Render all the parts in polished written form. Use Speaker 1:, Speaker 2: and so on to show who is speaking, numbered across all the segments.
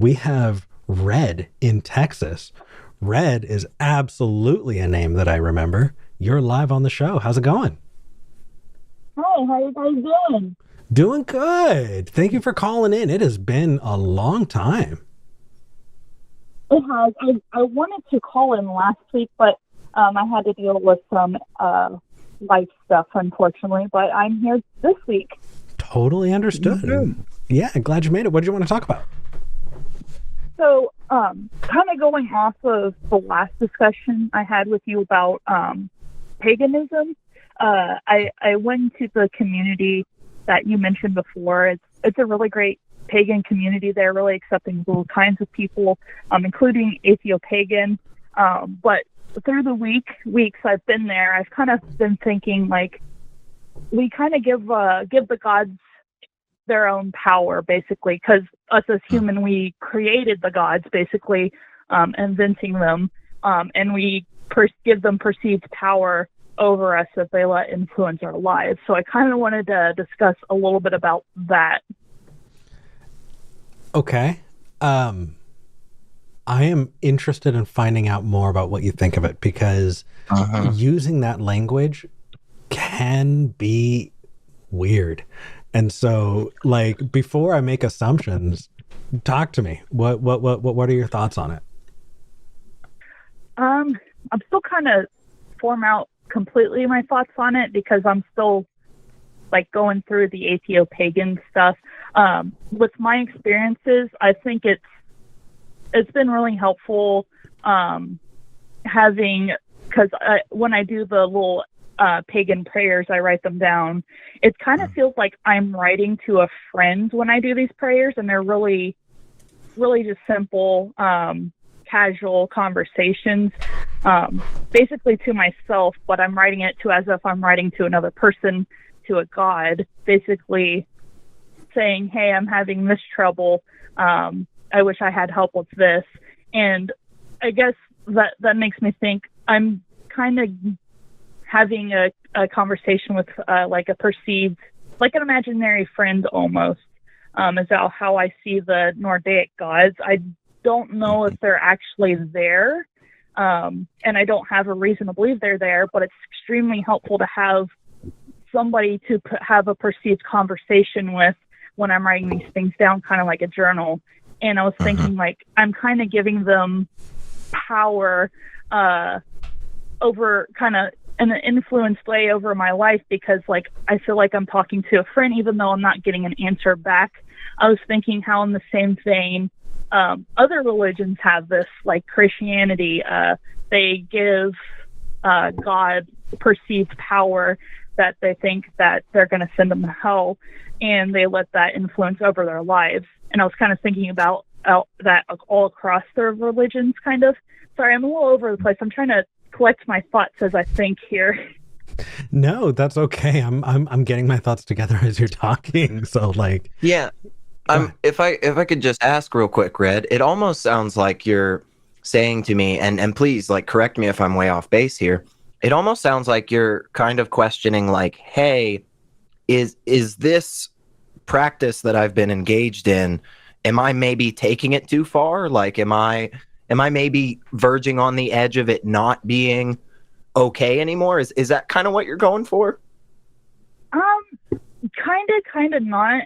Speaker 1: we have Red in Texas. Red is absolutely a name that I remember. You're live on the show. How's it going?
Speaker 2: Hi, how you guys doing?
Speaker 1: Doing good. Thank you for calling in. It has been a long time.
Speaker 2: It has. I wanted to call in last week, but I had to deal with some life stuff, unfortunately. But I'm here this week.
Speaker 1: Totally understood.
Speaker 2: Mm-hmm.
Speaker 1: Yeah, glad you made it. What did you want to talk about?
Speaker 2: So, kind of going off of the last discussion I had with you about paganism, I went to the community that you mentioned before. It's a really great pagan community. They're really accepting of all kinds of people, including atheopagan. But through the weeks I've been there, I've kind of been thinking, like, we kind of give the gods their own power, basically, because us as human, we created the gods, basically, inventing them, and we give them perceived power over us that they let influence our lives. So I kind of wanted to discuss a little bit about that.
Speaker 1: Okay. I am interested in finding out more about what you think of it, because using that language can be weird. And so, like, before I make assumptions, talk to me. What are your thoughts on it?
Speaker 2: I'm still kind of form out completely my thoughts on it, because I'm still, like, going through the atheopagan stuff. With my experiences, I think it's been really helpful having, because when I do the little pagan prayers, I write them down. It kind of feels like I'm writing to a friend when I do these prayers, and they're really, really just simple, casual conversations, basically to myself, but I'm writing it to as if I'm writing to another person, to a god, basically saying, hey, I'm having this trouble. I wish I had help with this. And I guess that makes me think I'm kind of having a conversation with like a perceived, like an imaginary friend almost, is how I see the Nordic gods. I don't know if they're actually there, and I don't have a reason to believe they're there, but it's extremely helpful to have somebody to have a perceived conversation with when I'm writing these things down, kind of like a journal. And I was thinking, like, I'm kind of giving them power over, kind of in an influenced way, over my life, because, like, I feel like I'm talking to a friend, even though I'm not getting an answer back. I was thinking how, in the same vein, other religions have this, like Christianity, they give God perceived power that they think that they're going to send them to hell, and they let that influence over their lives. And I was kind of thinking about that all across their religions, kind of. Sorry, I'm a little over the place. I'm trying to collect my thoughts as I think here.
Speaker 1: No, that's okay. I'm getting my thoughts together as you're talking. So, like,
Speaker 3: yeah. If I could just ask real quick, Red, it almost sounds like you're saying to me, and please, like, correct me if I'm way off base here. It almost sounds like you're kind of questioning, like, hey, is this practice that I've been engaged in, am I maybe taking it too far? Like, am I maybe verging on the edge of it not being okay anymore? Is that kind of what you're going for?
Speaker 2: Kind of not.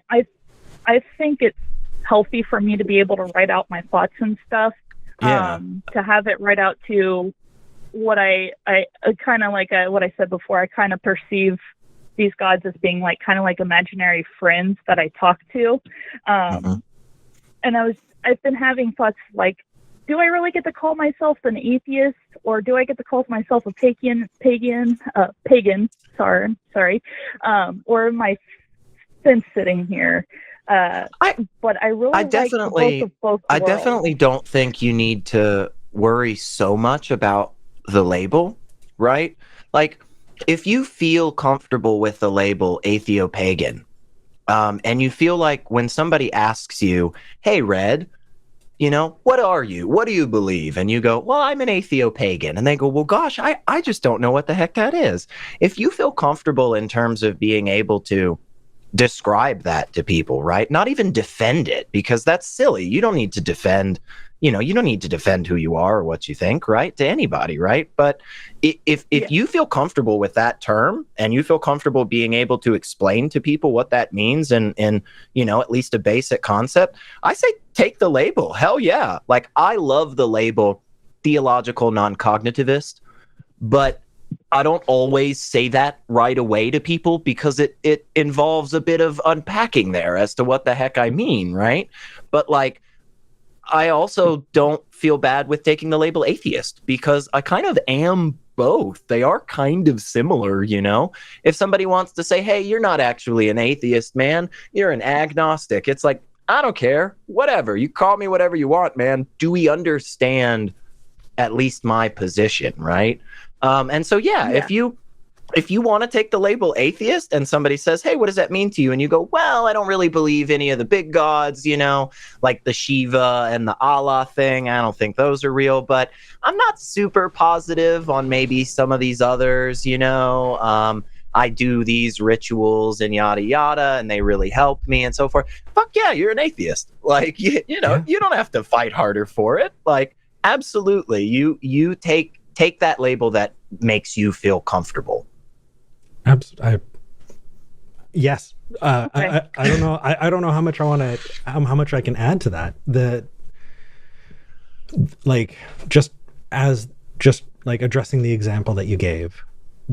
Speaker 2: I think it's healthy for me to be able to write out my thoughts and stuff.
Speaker 3: Yeah.
Speaker 2: To have it write out to what I kind of like what I said before. I kind of perceive these gods as being like kind of like imaginary friends that I talk to. And I've been having thoughts like, do I really get to call myself an atheist, or do I get to call myself a pagan? Sorry. Or am I fence sitting here? But I really
Speaker 3: I definitely don't think you need to worry so much about the label, right? Like, if you feel comfortable with the label atheopagan, and you feel like when somebody asks you, hey, Red, you know, what are you? What do you believe? And you go, well, I'm an atheopagan. And they go, well, gosh, I just don't know what the heck that is. If you feel comfortable in terms of being able to describe that to people, right? Not even defend it, because that's silly. You don't need to defend, you don't need to defend who you are or what you think, right? To anybody, right? But if you feel comfortable with that term, and you feel comfortable being able to explain to people what that means, and at least a basic concept, I say take the label. Hell yeah. Like, I love the label theological non-cognitivist, but I don't always say that right away to people, because it involves a bit of unpacking there as to what the heck I mean, right? But like, I also don't feel bad with taking the label atheist, because I kind of am both. They are kind of similar, If somebody wants to say, hey, you're not actually an atheist, man, you're an agnostic, it's like, I don't care, whatever, you call me whatever you want, man. Do we understand at least my position, right? And so, if you want to take the label atheist, and somebody says, hey, what does that mean to you? And you go, well, I don't really believe any of the big gods, like the Shiva and the Allah thing. I don't think those are real, but I'm not super positive on maybe some of these others, I do these rituals and yada, yada, and they really help me and so forth. Fuck yeah, you're an atheist. Like, you don't have to fight harder for it. Like, absolutely. You take that label that makes you feel comfortable.
Speaker 1: Yes.
Speaker 2: Okay.
Speaker 1: I don't know. I don't know how much how much I can add to that. Just like addressing the example that you gave,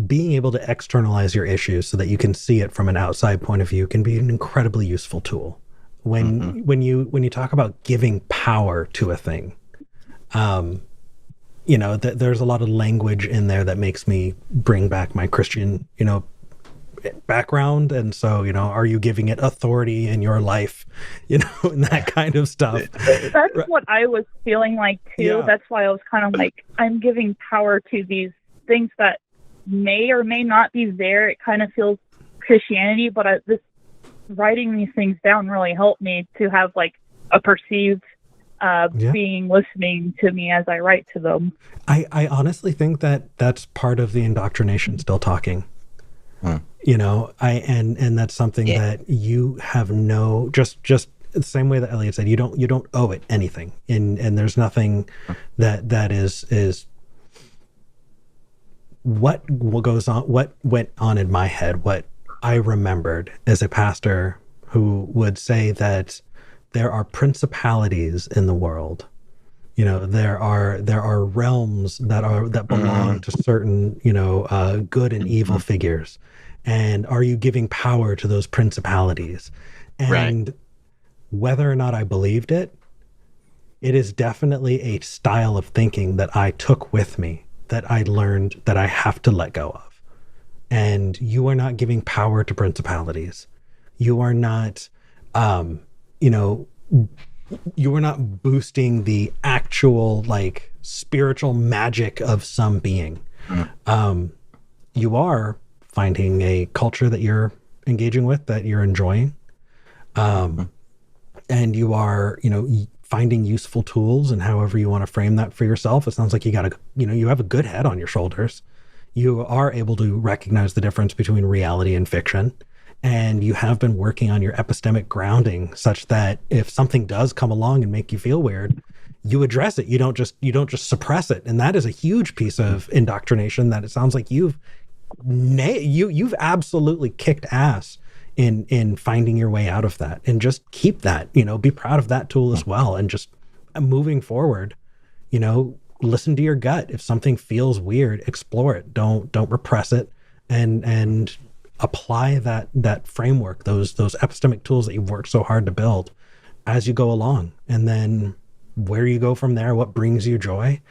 Speaker 1: being able to externalize your issues so that you can see it from an outside point of view can be an incredibly useful tool. When you talk about giving power to a thing, there's a lot of language in there that makes me bring back my Christian, background. And so, are you giving it authority in your life, and that kind of stuff.
Speaker 2: That's what I was feeling like too. Yeah. That's why I was kind of like, I'm giving power to these things that may or may not be there. It kind of feels Christianity, but writing these things down really helped me to have like a perceived being listening to me as I write to them.
Speaker 1: I honestly think that that's part of the indoctrination, still talking. And that's something that you have just the same way that Elliot said, you don't owe it anything, and there's nothing that is what went on in my head. What I remembered as a pastor who would say that there are principalities in the world. There are realms that belong to certain, good and evil figures. And are you giving power to those principalities? And whether or not I believed it, it is definitely a style of thinking that I took with me, that I learned that I have to let go of. And you are not giving power to principalities. You are not, you are not boosting the actual like spiritual magic of some being. You are finding a culture that you're engaging with, that you're enjoying. And you are, finding useful tools, and however you want to frame that for yourself. It sounds like you you have a good head on your shoulders. You are able to recognize the difference between reality and fiction. And you have been working on your epistemic grounding such that if something does come along and make you feel weird, you address it. You don't just suppress it. And that is a huge piece of indoctrination that it sounds like you've absolutely kicked ass in finding your way out of that. And just keep that, be proud of that tool as well. And just moving forward, listen to your gut. If something feels weird, explore it. Don't repress it, and apply that framework, those epistemic tools that you've worked so hard to build as you go along. And then where you go from there, what brings you joy,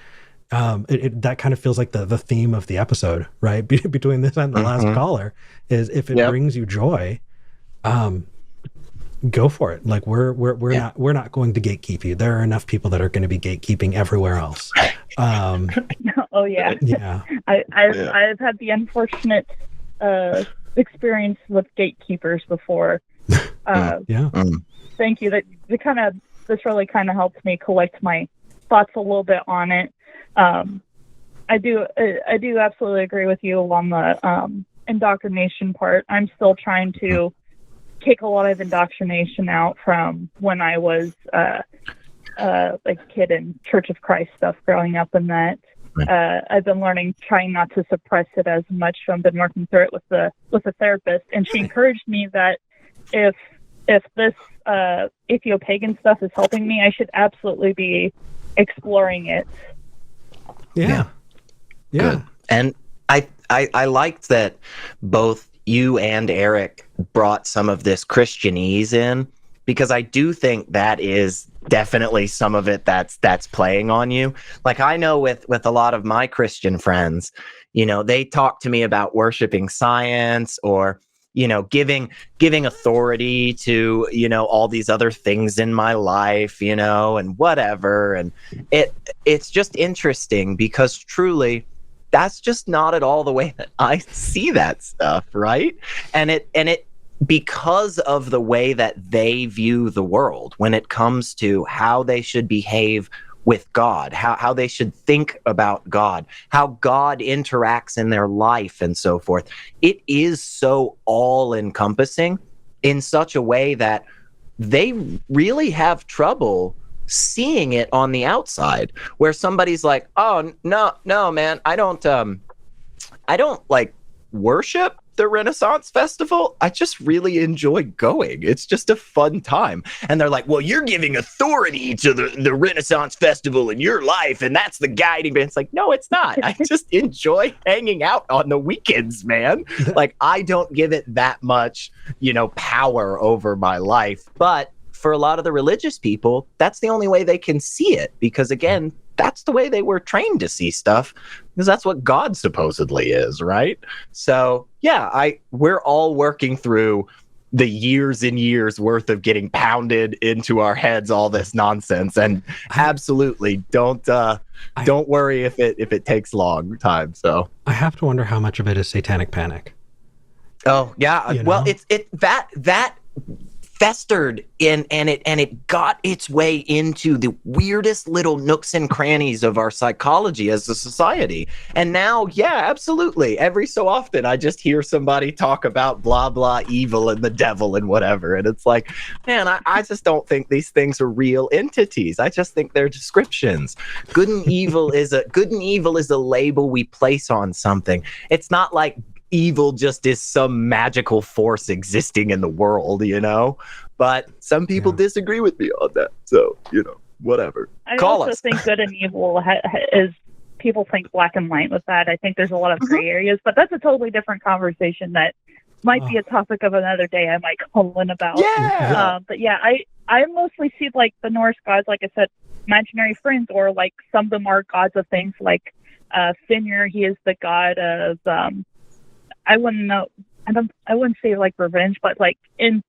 Speaker 1: that kind of feels like the theme of the episode, right? Between this and the last caller, is if it brings you joy, go for it. Like we're not going to gatekeep you. There are enough people that are going to be gatekeeping everywhere else.
Speaker 2: Oh yeah.
Speaker 1: Yeah.
Speaker 2: I've had the unfortunate experience with gatekeepers before. Thank you. This really kind of helped me collect my thoughts a little bit on it. I do absolutely agree with you on the indoctrination part. I'm still trying to kick a lot of indoctrination out from when I was a kid in Church of Christ stuff growing up, and that I've been learning, trying not to suppress it as much. So I've been working through it with a therapist, and she encouraged me that if this atheopagan stuff is helping me, I should absolutely be exploring it.
Speaker 1: Yeah.
Speaker 3: Good. And I liked that both you and Eric brought some of this Christianese in, because I do think that is definitely some of it that's playing on you. Like, I know with a lot of my Christian friends, they talk to me about worshiping science, or giving authority to all these other things in my life, and whatever. And it's just interesting, because truly that's just not at all the way that I see that stuff, right? And it because of the way that they view the world when it comes to how they should behave with God, how they should think about God, how God interacts in their life, and so forth. It is so all-encompassing in such a way that they really have trouble seeing it on the outside, where somebody's like, oh, no, man, I don't like worship the Renaissance Festival. I just really enjoy going. It's just a fun time. And they're like, well, you're giving authority to the Renaissance Festival in your life, and that's the guiding. It's like, no, it's not. I just enjoy hanging out on the weekends, man. Like, I don't give it that much, power over my life. But for a lot of the religious people, that's the only way they can see it, because again, that's the way they were trained to see stuff, because that's what God supposedly is, right? So yeah, we're all working through the years and years worth of getting pounded into our heads all this nonsense, and absolutely don't worry if it takes long time. So
Speaker 1: I have to wonder how much of it is satanic panic.
Speaker 3: Oh yeah, well, it's that festered in, and it got its way into the weirdest little nooks and crannies of our psychology as a society. And now, yeah, absolutely, every so often I just hear somebody talk about blah blah evil and the devil and whatever, and it's like, man, I just don't think these things are real entities. I just think they're descriptions. Good and evil is a label we place on something. It's not like evil just is some magical force existing in the world, but some people disagree with me on that. So, whatever.
Speaker 2: I also think good and evil is, people think black and white with that. I think there's a lot of gray areas, but that's a totally different conversation that might be a topic of another day I might call in about.
Speaker 3: Yeah.
Speaker 2: But yeah, I mostly see like the Norse gods, like I said, imaginary friends, or like some of them are gods of things like Finir. He is the god of I wouldn't say like revenge, but like in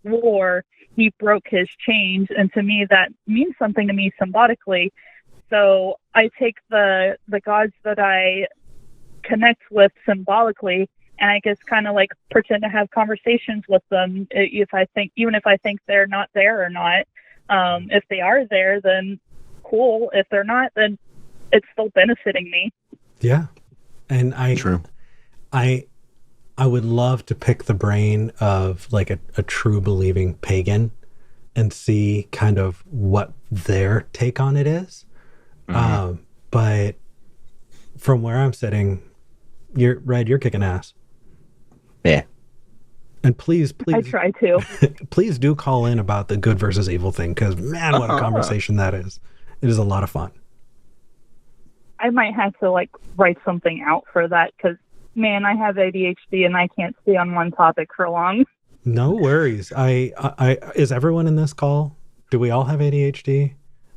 Speaker 2: war, he broke his chains, and to me that means something to me symbolically. So I take the gods that I connect with symbolically, and I just kind of like pretend to have conversations with them. Even if I think they're not there or not. If they are there, then cool. If they're not, then it's still benefiting me.
Speaker 1: Yeah, and I would love to pick the brain of like a true believing pagan and see kind of what their take on it is. But from where I'm sitting, you're kicking ass.
Speaker 3: Yeah.
Speaker 1: And please,
Speaker 2: I try to.
Speaker 1: please do call in about the good versus evil thing, because man, what a conversation that is. It is a lot of fun.
Speaker 2: I might have to like write something out for that, because man, I have ADHD and I can't stay on one topic for long.
Speaker 1: No worries. I is everyone in this call? Do we all have ADHD?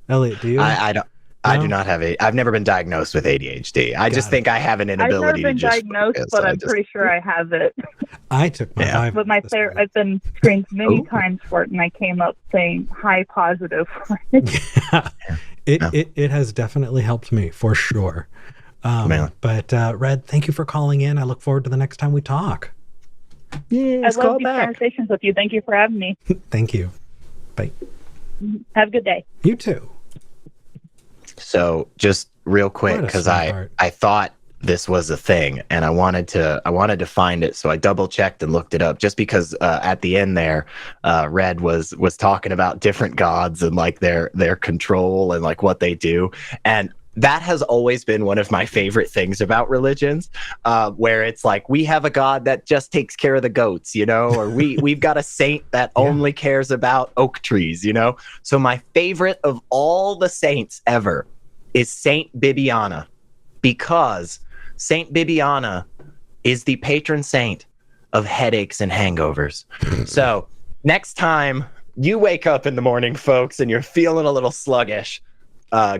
Speaker 1: Elliot, do you?
Speaker 3: I don't. No? I do not have I've never been diagnosed with ADHD. I just think I have an inability to just
Speaker 2: I've never been diagnosed, but I'm pretty sure I have it.
Speaker 1: I took my
Speaker 2: But I've been screened many times for it, and I came up saying high positive for it.
Speaker 1: Yeah. It has definitely helped me for sure. But Red, thank you for calling in. I look forward to the next time we talk.
Speaker 2: Yeah, I love these conversations with you. Thank you for having me.
Speaker 1: Thank you. Bye.
Speaker 2: Have a good day.
Speaker 1: You too.
Speaker 3: So just real quick, because I thought this was a thing, and I wanted to find it, so I double checked and looked it up, just because at the end there, Red was talking about different gods and like their control and like what they do, and that has always been one of my favorite things about religions, where it's like, we have a god that just takes care of the goats, you know, or we've got a saint that only cares about oak trees, you know. So my favorite of all the saints ever is Saint Bibiana, because Saint Bibiana is the patron saint of headaches and hangovers. So next time you wake up in the morning, folks, and you're feeling a little sluggish,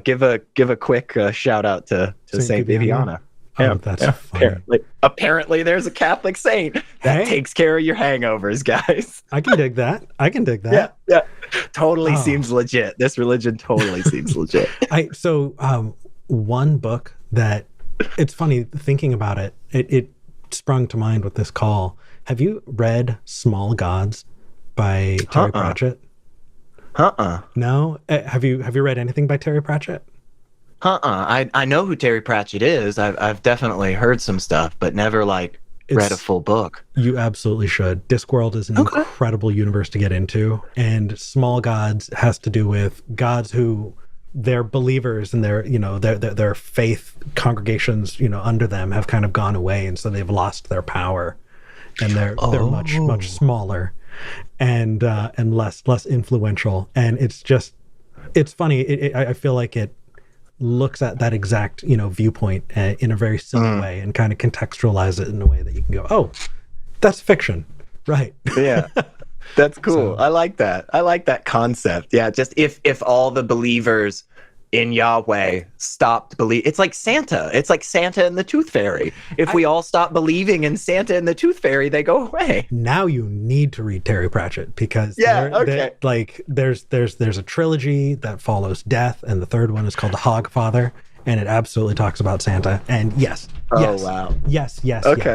Speaker 3: give a quick shout out to Saint Bibiana.
Speaker 1: Oh, that's funny.
Speaker 3: Apparently there's a Catholic saint that takes care of your hangovers, guys.
Speaker 1: I can dig that.
Speaker 3: Yeah. Totally seems legit. This religion totally seems legit.
Speaker 1: One book that, it's funny thinking about it, it sprung to mind with this call. Have you read Small Gods by Terry Pratchett? No? Have you read anything by Terry Pratchett?
Speaker 3: I know who Terry Pratchett is. I've definitely heard some stuff, but never read a full book.
Speaker 1: You absolutely should. Discworld is an incredible universe to get into, and Small Gods has to do with gods who their believers and their faith congregations, under them have kind of gone away, and so they've lost their power, and they're much smaller and less influential. And it's funny. I feel like it looks at that exact viewpoint in a very silly way, and kind of contextualize it in a way that you can go, oh, that's fiction, right? Yeah.
Speaker 3: That's cool. So, I like that concept. Yeah, just if all the believers in Yahweh stopped believing, it's like Santa and the Tooth Fairy. If we all stop believing in Santa and the Tooth Fairy, they go away.
Speaker 1: Now you need to read Terry Pratchett, because there's a trilogy that follows Death, and the third one is called The Hogfather, and it absolutely talks about Santa. And yes.
Speaker 3: Wow.
Speaker 1: Yes.
Speaker 3: Okay.